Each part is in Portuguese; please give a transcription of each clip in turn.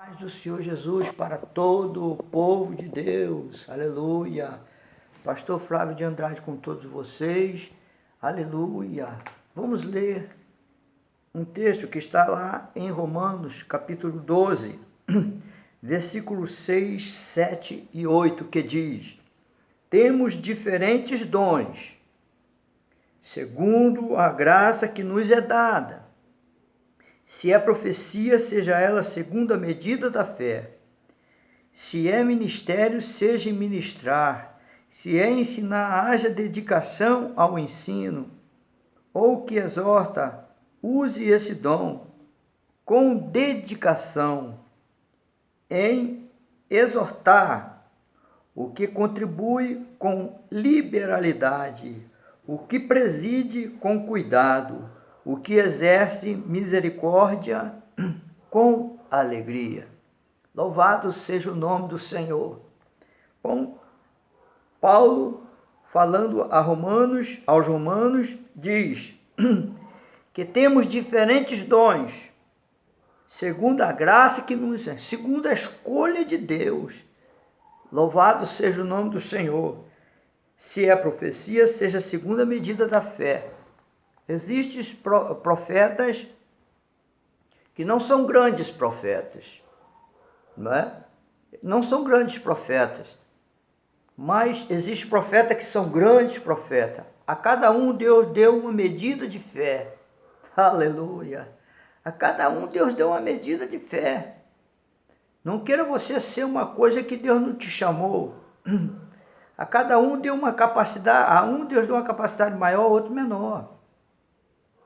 Paz do Senhor Jesus para todo o povo de Deus, aleluia. Pastor Flávio de Andrade com todos vocês, aleluia. Vamos ler um texto que está lá em Romanos, capítulo 12, versículos 6, 7 e 8, que diz: temos diferentes dons, segundo a graça que nos é dada. Se é profecia, seja ela segundo a medida da fé. Se é ministério, seja em ministrar. Se é ensinar, haja dedicação ao ensino. Ou que exorta, use esse dom com dedicação em exortar. O que contribui com liberalidade. O que preside com cuidado. O que exerce misericórdia com alegria. Louvado seja o nome do Senhor. Bom, Paulo, falando aos Romanos, diz que temos diferentes dons, segundo a graça que nos é, segundo a escolha de Deus. Louvado seja o nome do Senhor. Se é profecia, seja segundo a medida da fé. Existem profetas que não são grandes profetas, não é? Não são grandes profetas, mas existe profetas que são grandes profetas. A cada um Deus deu uma medida de fé. Aleluia! A cada um Deus deu uma medida de fé. Não queira você ser uma coisa que Deus não te chamou. A cada um deu uma capacidade, a um Deus deu uma capacidade maior, a outro menor.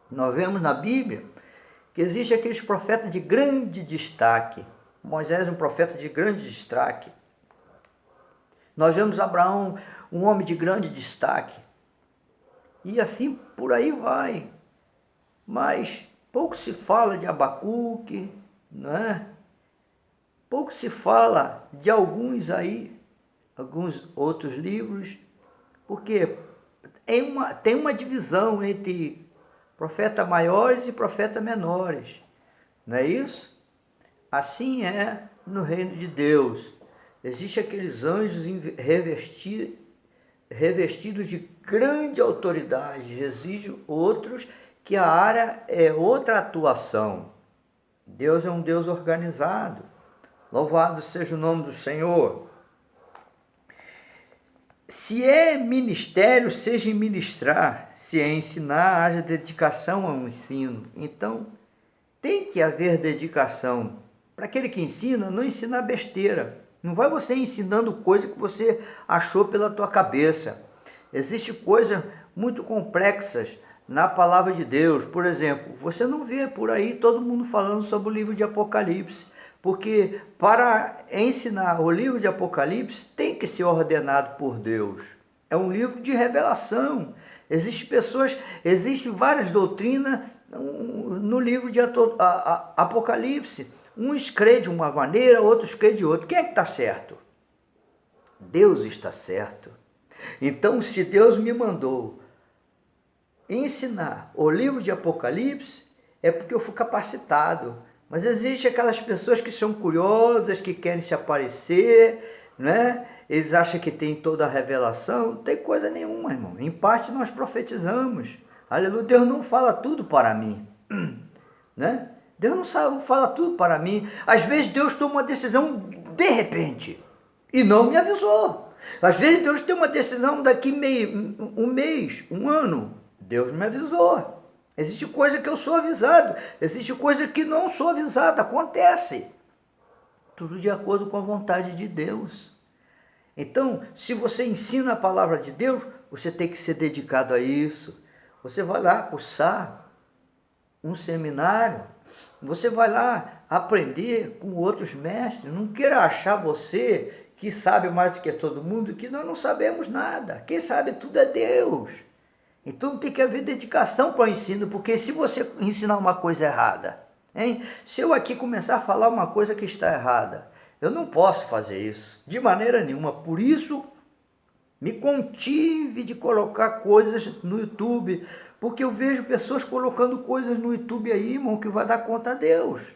Nós vemos na Bíblia que existe aqueles profetas de grande destaque. Moisés é um profeta de grande destaque. Nós vemos Abraão, um homem de grande destaque. E assim por aí vai. Mas pouco se fala de Abacuque, não é? Pouco se fala de alguns aí, alguns outros livros, porque tem uma divisão entre profetas maiores e profetas menores, não é isso? Assim é no reino de Deus. Existem aqueles anjos revestidos de grande autoridade, existem outros que a área é outra atuação. Deus é um Deus organizado. Louvado seja o nome do Senhor. Se é ministério, seja em ministrar. Se é ensinar, haja dedicação ao ensino. Então, tem que haver dedicação. Para aquele que ensina, não ensinar besteira. Não vai você ensinando coisa que você achou pela tua cabeça. Existem coisas muito complexas na palavra de Deus. Por exemplo, você não vê por aí todo mundo falando sobre o livro de Apocalipse. Porque para ensinar o livro de Apocalipse tem que ser ordenado por Deus. É um livro de revelação. Existem várias doutrinas no livro de Apocalipse. Uns creem de uma maneira, outros creem de outra. Quem é que está certo? Deus está certo. Então, se Deus me mandou ensinar o livro de Apocalipse, é porque eu fui capacitado. Mas existem aquelas pessoas que são curiosas, que querem se aparecer, né? Eles acham que tem toda a revelação. Não tem coisa nenhuma, irmão. Em parte nós profetizamos. Aleluia. Deus não fala tudo para mim, né? Deus não fala tudo para mim. Às vezes Deus toma uma decisão de repente e não me avisou. Às vezes Deus tem uma decisão daqui um mês, um ano. Deus me avisou. Existe coisa que eu sou avisado, existe coisa que não sou avisado, acontece. Tudo de acordo com a vontade de Deus. Então, se você ensina a palavra de Deus, você tem que ser dedicado a isso. Você vai lá cursar um seminário, você vai lá aprender com outros mestres. Não queira achar você que sabe mais do que todo mundo, que nós não sabemos nada. Quem sabe tudo é Deus. Então tem que haver dedicação para o ensino, porque se você ensinar uma coisa errada, hein? Se eu aqui começar a falar uma coisa que está errada, eu não posso fazer isso, de maneira nenhuma. Por isso, me contive de colocar coisas no YouTube, porque eu vejo pessoas colocando coisas no YouTube aí, irmão, que vai dar conta a Deus.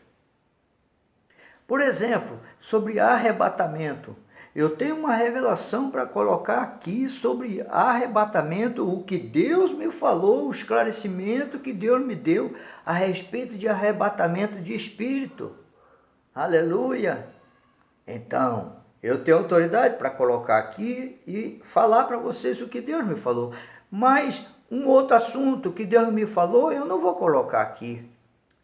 Por exemplo, sobre arrebatamento. Eu tenho uma revelação para colocar aqui sobre arrebatamento, o que Deus me falou, o esclarecimento que Deus me deu a respeito de arrebatamento de espírito. Aleluia! Então, eu tenho autoridade para colocar aqui e falar para vocês o que Deus me falou. Mas um outro assunto que Deus me falou, eu não vou colocar aqui.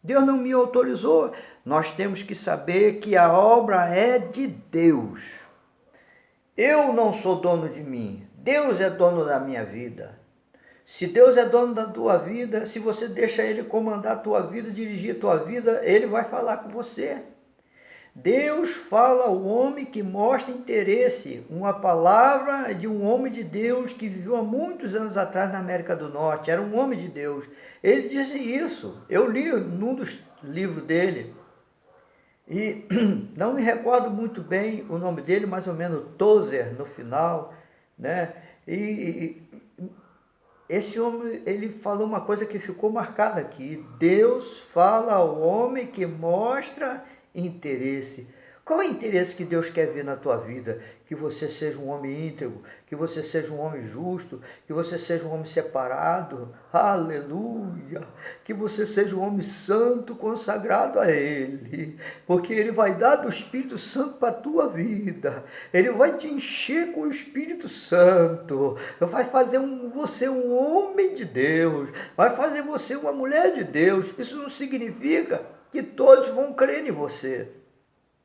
Deus não me autorizou. Nós temos que saber que a obra é de Deus. Eu não sou dono de mim. Deus é dono da minha vida. Se Deus é dono da tua vida, se você deixa Ele comandar a tua vida, dirigir a tua vida, Ele vai falar com você. Deus fala ao homem que mostra interesse. Uma palavra de um homem de Deus que viveu há muitos anos atrás na América do Norte. Era um homem de Deus. Ele disse isso. Eu li num dos livros dele. E não me recordo muito bem o nome dele, mais ou menos Tozer no final, né? E esse homem, ele falou uma coisa que ficou marcada aqui. Deus fala ao homem que mostra interesse. Qual é o interesse que Deus quer ver na tua vida? Que você seja um homem íntegro, que você seja um homem justo, que você seja um homem separado, aleluia, que você seja um homem santo, consagrado a Ele, porque Ele vai dar do Espírito Santo para a tua vida, Ele vai te encher com o Espírito Santo, vai fazer você um homem de Deus, vai fazer você uma mulher de Deus. Isso não significa que todos vão crer em você.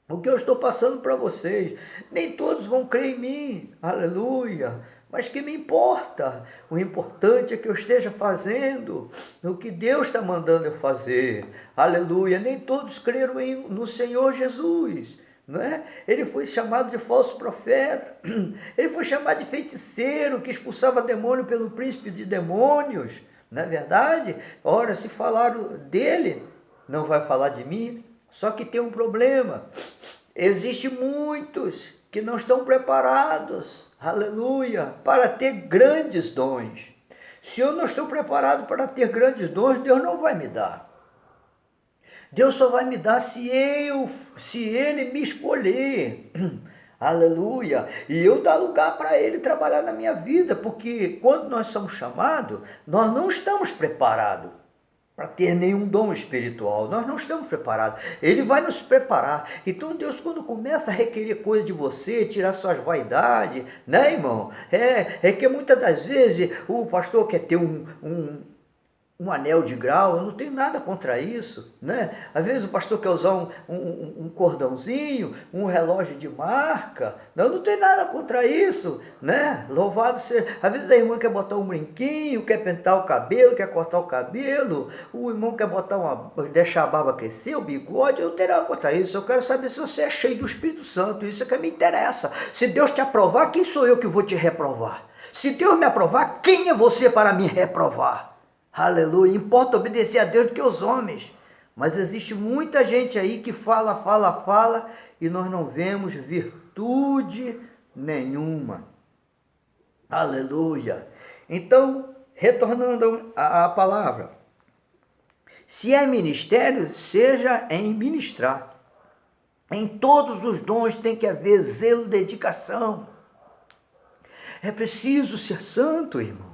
O que eu estou passando para vocês, nem todos vão crer em mim, aleluia, mas que me importa? O importante é que eu esteja fazendo o que Deus está mandando eu fazer, aleluia. Nem todos creram no Senhor Jesus, não é? Ele foi chamado de falso profeta, ele foi chamado de feiticeiro que expulsava demônio pelo príncipe de demônios, não é verdade? Ora, se falaram dele, não vai falar de mim? Só que tem um problema. Existem muitos que não estão preparados, aleluia, para ter grandes dons. Se eu não estou preparado para ter grandes dons, Deus não vai me dar. Deus só vai me dar se Ele me escolher. Aleluia. E eu dar lugar para Ele trabalhar na minha vida, porque quando nós somos chamados, nós não estamos preparados para ter nenhum dom espiritual. Nós não estamos preparados. Ele vai nos preparar. Então Deus, quando começa a requerer coisa de você, tirar suas vaidades, né, irmão? É que muitas das vezes o pastor quer ter um anel de grau. Eu não tenho nada contra isso, né? Às vezes o pastor quer usar um cordãozinho, um relógio de marca. Eu não tenho nada contra isso, né? Louvado seja. Às vezes a irmã quer botar um brinquinho, quer pintar o cabelo, quer cortar o cabelo. O irmão quer deixar a barba crescer, o bigode. Eu não tenho nada contra isso. Eu quero saber se você é cheio do Espírito Santo. Isso é que me interessa. Se Deus te aprovar, quem sou eu que vou te reprovar? Se Deus me aprovar, quem é você para me reprovar? Aleluia, importa obedecer a Deus do que aos homens. Mas existe muita gente aí que fala e nós não vemos virtude nenhuma. Aleluia. Então, retornando à palavra. Se é ministério, seja em ministrar. Em todos os dons tem que haver zelo, dedicação. É preciso ser santo, irmão.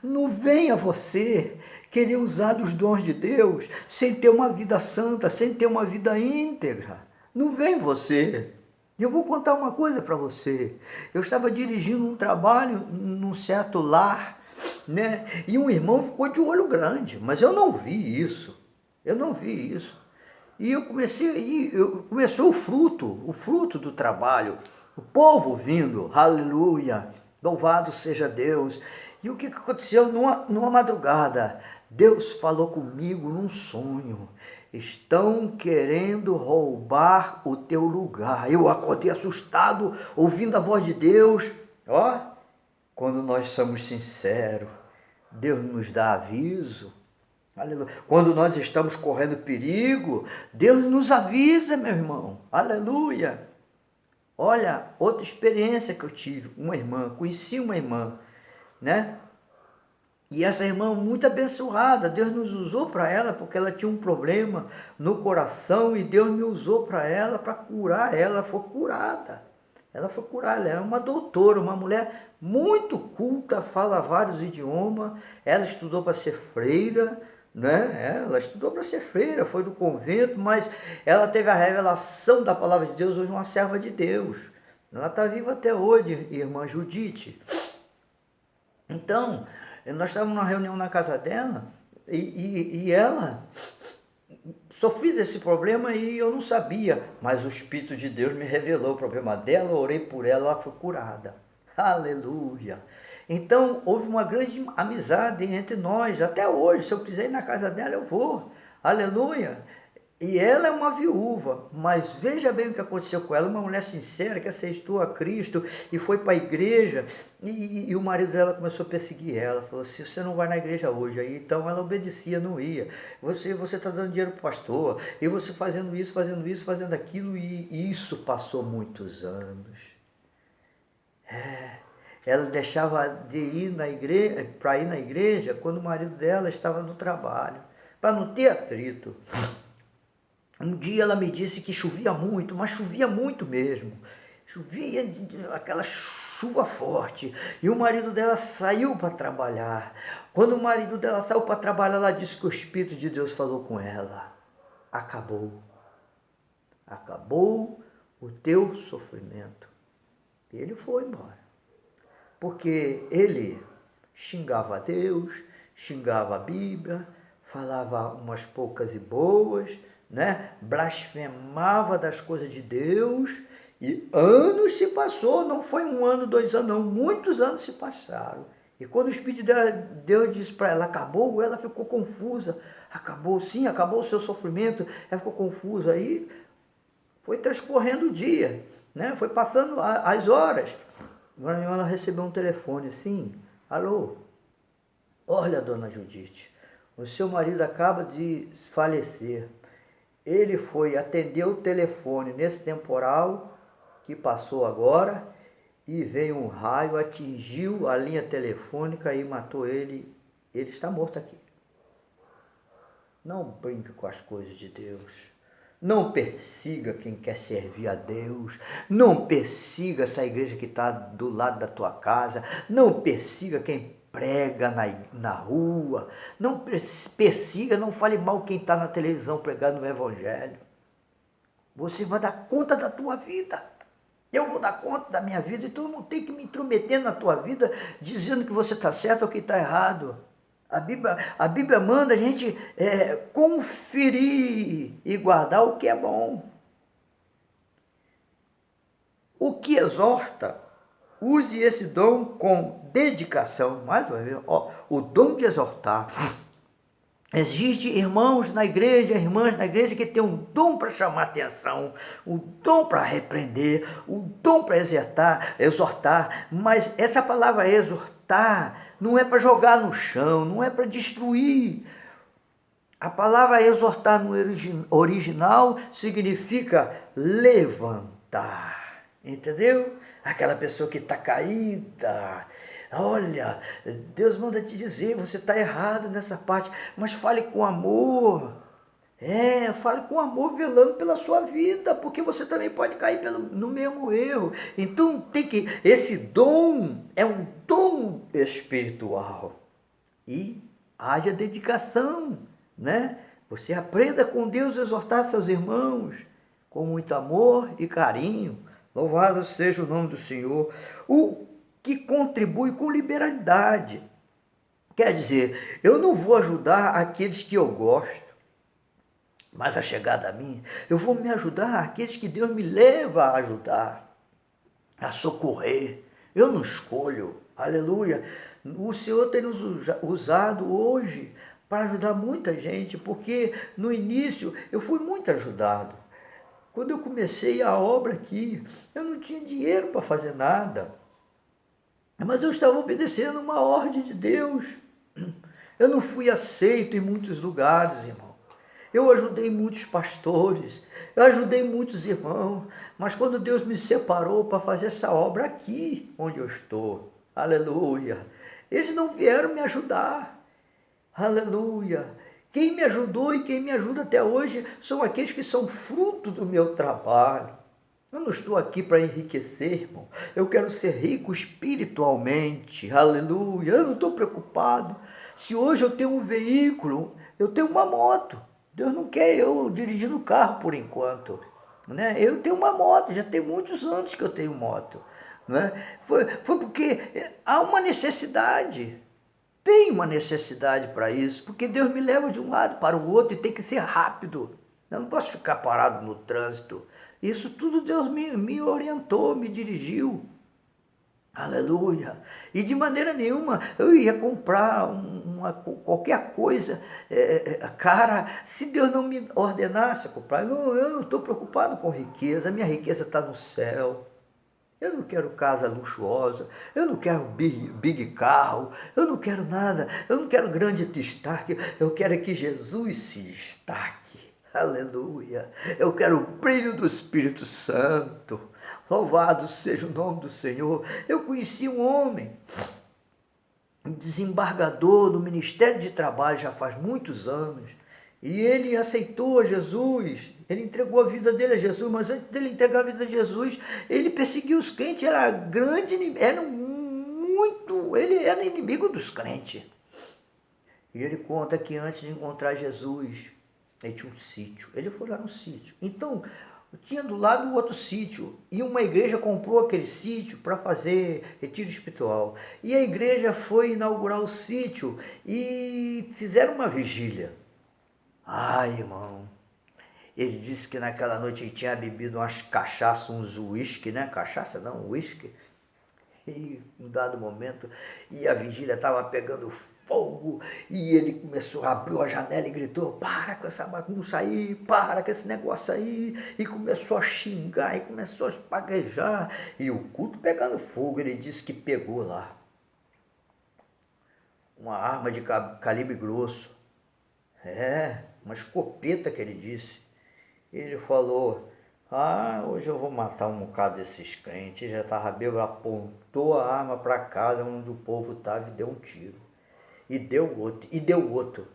Não venha você querer usar dos dons de Deus sem ter uma vida santa, sem ter uma vida íntegra. Não vem você. Eu vou contar uma coisa para você. Eu estava dirigindo um trabalho num certo lar, né? E um irmão ficou de olho grande, mas eu não vi isso. Eu não vi isso. E começou o fruto do trabalho. O povo vindo, aleluia, louvado seja Deus. E o que aconteceu numa madrugada? Deus falou comigo num sonho. Estão querendo roubar o teu lugar. Eu acordei assustado, ouvindo a voz de Deus. Ó, quando nós somos sinceros, Deus nos dá aviso. Aleluia. Quando nós estamos correndo perigo, Deus nos avisa, meu irmão. Aleluia. Olha, outra experiência que eu tive. Conheci uma irmã, né? E essa irmã muito abençoada, Deus nos usou para ela, porque ela tinha um problema no coração e Deus me usou para ela, para curar ela. Ela foi curada. Ela foi curada, ela era uma doutora, uma mulher muito culta, fala vários idiomas. Ela estudou para ser freira, né? Ela estudou para ser freira, foi do convento, mas ela teve a revelação da palavra de Deus, hoje uma serva de Deus. Ela está viva até hoje, irmã Judite. Então, nós estávamos numa reunião na casa dela e ela sofria desse problema e eu não sabia, mas o Espírito de Deus me revelou o problema dela, eu orei por ela, ela foi curada. Aleluia! Então, houve uma grande amizade entre nós, até hoje, se eu quiser ir na casa dela, eu vou. Aleluia! E ela é uma viúva, mas veja bem o que aconteceu com ela, uma mulher sincera que aceitou a Cristo e foi para a igreja, e o marido dela começou a perseguir ela, falou assim, você não vai na igreja hoje, aí então ela obedecia, não ia, você está dando dinheiro para o pastor, e você fazendo isso, fazendo aquilo, e isso passou muitos anos. Ela deixava de ir na igreja, para ir na igreja quando o marido dela estava no trabalho, para não ter atrito. Um dia ela me disse que chovia muito, mas chovia muito mesmo. Chovia aquela chuva forte. E o marido dela saiu para trabalhar. Quando o marido dela saiu para trabalhar, ela disse que o Espírito de Deus falou com ela. Acabou. Acabou o teu sofrimento. E ele foi embora. Porque ele xingava a Deus, xingava a Bíblia, falava umas poucas e boas, né? Blasfemava das coisas de Deus, e anos se passou, não foi 1 ano, 2 anos, não, muitos anos se passaram. E quando o Espírito de Deus disse para ela, acabou, ela ficou confusa. Acabou, sim, acabou o seu sofrimento, ela ficou confusa. Aí foi transcorrendo o dia, né? Foi passando as horas. Ela recebeu um telefone, sim, alô, olha, dona Judite, o seu marido acaba de falecer. Ele foi atender o telefone nesse temporal que passou agora e veio um raio, atingiu a linha telefônica e matou ele. Ele está morto aqui. Não brinque com as coisas de Deus. Não persiga quem quer servir a Deus. Não persiga essa igreja que está do lado da tua casa. Não persiga quem prega na rua. Não persiga, não fale mal quem está na televisão pregando o evangelho. Você vai dar conta da tua vida. Eu vou dar conta da minha vida, então eu não tenho que me intrometer na tua vida dizendo que você está certo ou que está errado. A Bíblia manda a gente conferir e guardar o que é bom. O que exorta, use esse dom com dedicação. Mais uma vez, o dom de exortar. Existem irmãos na igreja, irmãs na igreja que têm um dom para chamar atenção, o dom para repreender, o dom para exortar, mas essa palavra exortar não é para jogar no chão, não é para destruir. A palavra exortar no original significa levantar, entendeu? Aquela pessoa que está caída. Olha, Deus manda te dizer, você está errado nessa parte, mas fale com amor. Fale com amor, velando pela sua vida, porque você também pode cair no mesmo erro. Então esse dom é um dom espiritual. E haja dedicação, né? Você aprenda com Deus a exortar seus irmãos com muito amor e carinho. Louvado seja o nome do Senhor. O que contribui com liberalidade. Quer dizer, eu não vou ajudar aqueles que eu gosto, mas a chegada a mim, eu vou me ajudar aqueles que Deus me leva a ajudar, a socorrer. Eu não escolho, aleluia. O Senhor tem nos usado hoje para ajudar muita gente, porque no início eu fui muito ajudado. Quando eu comecei a obra aqui, eu não tinha dinheiro para fazer nada, mas eu estava obedecendo uma ordem de Deus. Eu não fui aceito em muitos lugares, irmão. Eu ajudei muitos pastores, eu ajudei muitos irmãos, mas quando Deus me separou para fazer essa obra aqui onde eu estou, aleluia, Eles não vieram me ajudar. Aleluia. Quem me ajudou e quem me ajuda até hoje são aqueles que são fruto do meu trabalho. Eu não estou aqui para enriquecer, irmão. Eu quero ser rico espiritualmente. Aleluia. Eu não estou preocupado. Se hoje eu tenho um veículo, eu tenho uma moto. Deus não quer eu dirigindo carro por enquanto. Né? Eu tenho uma moto, já tem muitos anos que eu tenho moto. Né? Foi porque há uma necessidade. Tem uma necessidade para isso, porque Deus me leva de um lado para o outro e tem que ser rápido. Eu não posso ficar parado no trânsito. Isso tudo Deus me orientou, me dirigiu. Aleluia. E de maneira nenhuma eu ia comprar qualquer coisa cara, se Deus não me ordenasse a comprar. Eu não estou preocupado com riqueza, a minha riqueza está no céu. Eu não quero casa luxuosa, eu não quero big carro, eu não quero nada, eu não quero grande destaque, eu quero que Jesus se destaque. Aleluia. Eu quero o brilho do Espírito Santo. Louvado seja o nome do Senhor. Eu conheci um homem, um desembargador do Ministério de Trabalho já faz muitos anos. E ele aceitou a Jesus, ele entregou a vida dele a Jesus, mas antes dele entregar a vida a Jesus, ele perseguiu os crentes, ele era inimigo dos crentes. E ele conta que antes de encontrar Jesus, ele tinha um sítio, ele foi lá no sítio. Então, tinha do lado o outro sítio, e uma igreja comprou aquele sítio para fazer retiro espiritual. E a igreja foi inaugurar o sítio e fizeram uma vigília. Ai, irmão, ele disse que naquela noite ele tinha bebido umas cachaças, uns uísque, né? Cachaça não, uísque. E em um dado momento, e a vigília estava pegando fogo, e ele começou, abriu a janela e gritou: para com essa bagunça aí, para com esse negócio aí, e começou a xingar, e começou a espaguejar, e o culto pegando fogo. Ele disse que pegou lá uma arma de calibre grosso, uma escopeta que ele disse. Ele falou: hoje eu vou matar um bocado desses crentes. Já estava bêbado, apontou a arma para casa onde o povo estava e deu um tiro. E deu outro, e deu outro.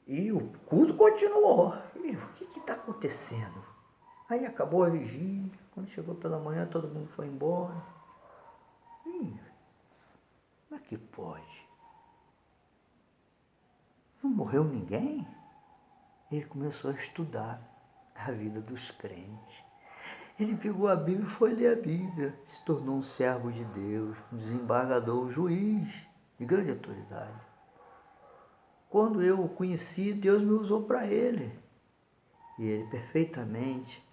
E o culto continuou. E o que está acontecendo? Aí acabou a vigília. Quando chegou pela manhã, todo mundo foi embora. Como é que pode? Não morreu ninguém? Ele começou a estudar a vida dos crentes. Ele pegou a Bíblia e foi ler a Bíblia. Se tornou um servo de Deus, um desembargador, um juiz de grande autoridade. Quando eu o conheci, Deus me usou para ele. E ele perfeitamente.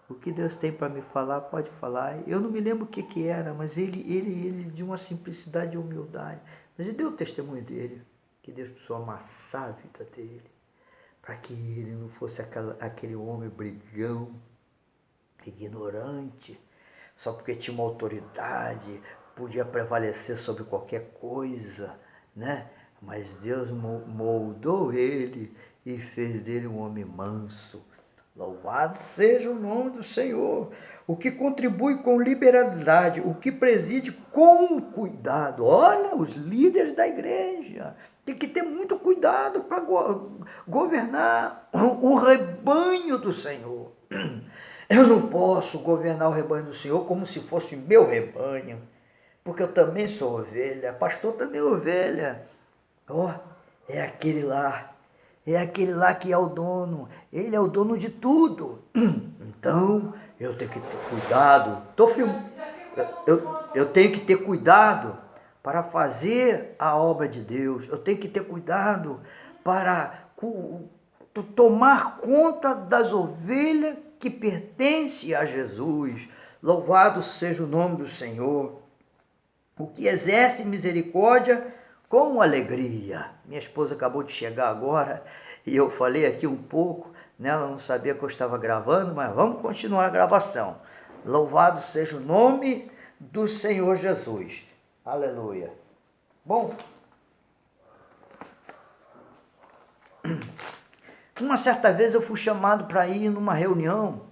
O que Deus tem para me falar, pode falar. Eu não me lembro o que era, mas ele de uma simplicidade e humildade. Mas ele deu o testemunho dele, que Deus precisou amassar a vida dele, para que ele não fosse aquele homem brigão, ignorante, só porque tinha uma autoridade, podia prevalecer sobre qualquer coisa, né? Mas Deus moldou ele e fez dele um homem manso. Louvado seja o nome do Senhor, o que contribui com liberalidade, o que preside com cuidado. Olha, os líderes da igreja tem que ter muito cuidado para governar o rebanho do Senhor. Eu não posso governar o rebanho do Senhor como se fosse meu rebanho, porque eu também sou ovelha, pastor também é ovelha. É aquele lá que é o dono, ele é o dono de tudo. Então, eu tenho que ter cuidado. Eu tenho que ter cuidado para fazer a obra de Deus. Eu tenho que ter cuidado para tomar conta das ovelhas que pertencem a Jesus. Louvado seja o nome do Senhor. O que exerce misericórdia com alegria. Minha esposa acabou de chegar agora e eu falei aqui um pouco, né? Ela não sabia que eu estava gravando, mas vamos continuar a gravação. Louvado seja o nome do Senhor Jesus. Aleluia. Bom, uma certa vez eu fui chamado para ir numa reunião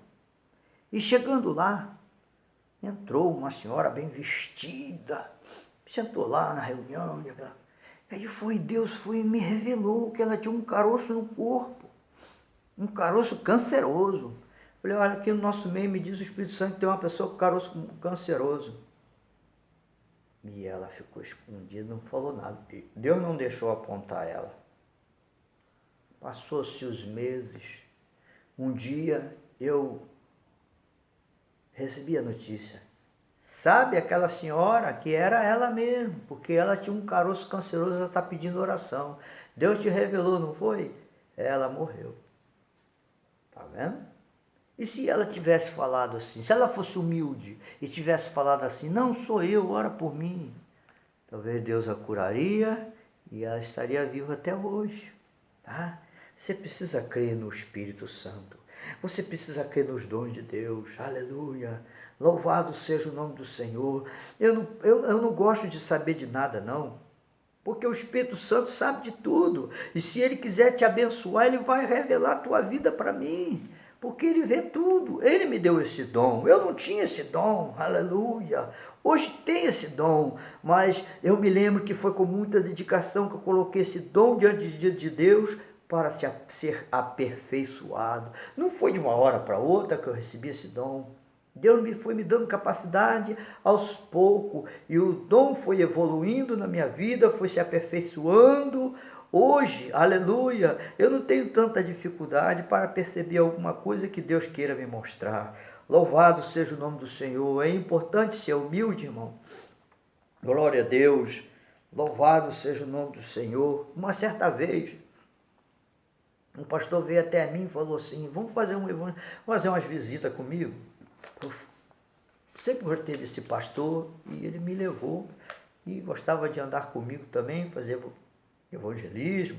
e chegando lá, entrou uma senhora bem vestida, Sentou lá na reunião. Aí Deus foi e me revelou que ela tinha um caroço no corpo. Um caroço canceroso. Falei, olha, aqui no nosso meio me diz o Espírito Santo que tem uma pessoa com caroço canceroso. E ela ficou escondida, não falou nada. Deus não deixou apontar ela. Passou-se os meses. Um dia eu recebi a notícia. Sabe aquela senhora que era ela mesmo, porque ela tinha um caroço canceroso, ela está pedindo oração. Deus te revelou, não foi? Ela morreu. Tá vendo? E se ela tivesse falado assim, se ela fosse humilde e tivesse falado assim, não sou eu, ora por mim, talvez Deus a curaria e ela estaria viva até hoje, tá? Você precisa crer no Espírito Santo, você precisa crer nos dons de Deus, aleluia, louvado seja o nome do Senhor. Eu não gosto de saber de nada não, porque o Espírito Santo sabe de tudo, e se Ele quiser te abençoar, Ele vai revelar a tua vida para mim, porque Ele vê tudo. Ele me deu esse dom, eu não tinha esse dom, aleluia. Hoje tem esse dom, mas eu me lembro que foi com muita dedicação que eu coloquei esse dom diante de Deus para ser aperfeiçoado. Não foi de uma hora para outra que eu recebi esse dom. Deus foi me dando capacidade aos poucos, e o dom foi evoluindo na minha vida, foi se aperfeiçoando. Hoje, aleluia, eu não tenho tanta dificuldade para perceber alguma coisa que Deus queira me mostrar. Louvado seja o nome do Senhor. É importante ser humilde, irmão. Glória a Deus. Louvado seja o nome do Senhor. Uma certa vez, um pastor veio até mim e falou assim, vamos fazer umas visitas comigo? Eu sempre gostei desse pastor e ele me levou e gostava de andar comigo também, fazer evangelismo,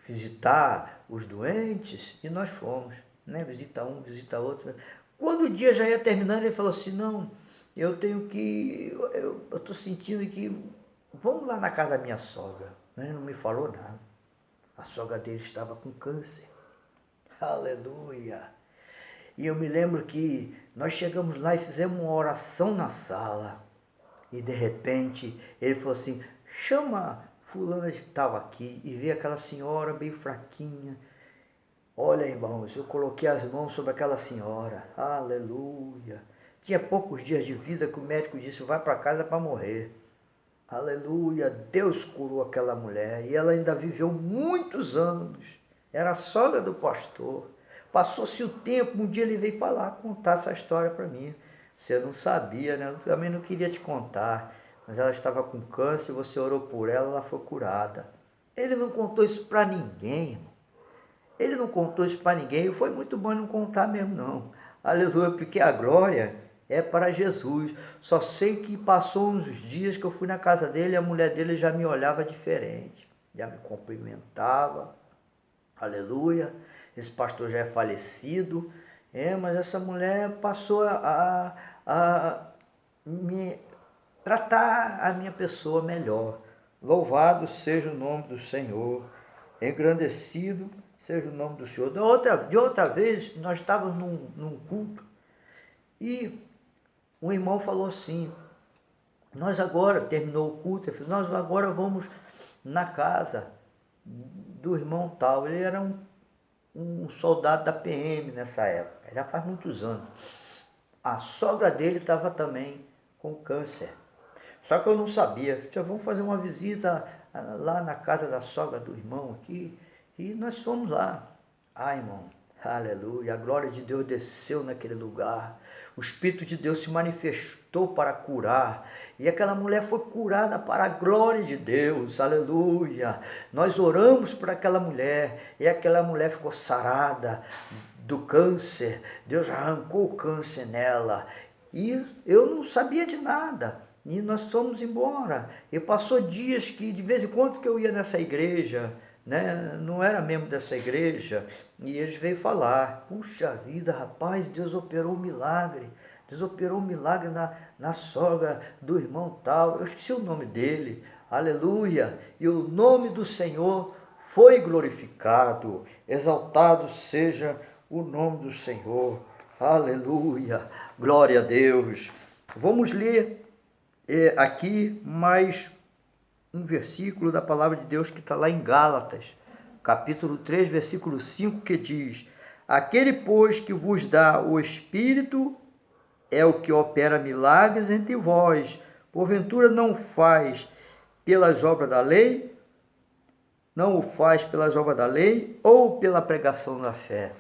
visitar os doentes, e nós fomos, né? Visita um, visita outro. Quando o dia já ia terminando, ele falou assim, não, eu estou sentindo que, vamos lá na casa da minha sogra. Ele não me falou nada. A sogra dele estava com câncer. Aleluia! E eu me lembro que nós chegamos lá e fizemos uma oração na sala. E de repente ele falou assim, chama fulana de tal aqui, e veio aquela senhora bem fraquinha. Olha, irmãos, eu coloquei as mãos sobre aquela senhora. Aleluia. Tinha poucos dias de vida que o médico disse, vai para casa para morrer. Aleluia. Deus curou aquela mulher e ela ainda viveu muitos anos. Era a sogra do pastor. Passou-se o tempo, um dia ele veio contar essa história para mim. Você não sabia, né? Eu também não queria te contar, mas ela estava com câncer, você orou por ela, ela foi curada. Ele não contou isso para ninguém, irmão. Ele não contou isso para ninguém, e foi muito bom não contar mesmo não. Aleluia, porque a glória é para Jesus. Só sei que passou uns dias que eu fui na casa dele, a mulher dele já me olhava diferente, já me cumprimentava. Aleluia. Esse pastor já é falecido, mas essa mulher passou a me tratar a minha pessoa melhor. Louvado seja o nome do Senhor, engrandecido seja o nome do Senhor. De outra vez, nós estávamos num culto e um irmão falou assim, nós agora, terminou o culto, ele falou, nós agora vamos na casa do irmão tal. Ele era um soldado da PM nessa época, já faz muitos anos. A sogra dele estava também com câncer. Só que eu não sabia. Vamos fazer uma visita lá na casa da sogra do irmão aqui. E nós fomos lá. Irmão, aleluia, a glória de Deus desceu naquele lugar. O Espírito de Deus se manifestou para curar. E aquela mulher foi curada para a glória de Deus. Aleluia. Nós oramos por aquela mulher. E aquela mulher ficou sarada do câncer. Deus arrancou o câncer nela. E eu não sabia de nada. E nós fomos embora. E passou dias que de vez em quando que eu ia nessa igreja, né? Não era membro dessa igreja, e eles veio falar, puxa vida, rapaz, Deus operou um milagre. Deus operou um milagre na sogra do irmão tal. Eu esqueci o nome dele. Aleluia. E o nome do Senhor foi glorificado. Exaltado seja o nome do Senhor. Aleluia. Glória a Deus. Vamos ler aqui mais um versículo da palavra de Deus que está lá em Gálatas, capítulo 3, versículo 5, que diz: aquele, pois, que vos dá o Espírito é o que opera milagres entre vós. Porventura não faz pelas obras da lei? Não o faz pelas obras da lei ou pela pregação da fé?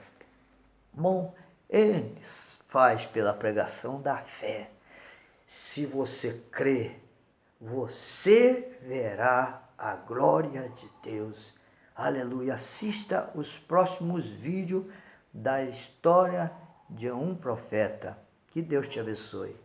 Bom, ele faz pela pregação da fé. Se você crê, você verá a glória de Deus. Aleluia. Assista os próximos vídeos da história de um profeta. Que Deus te abençoe.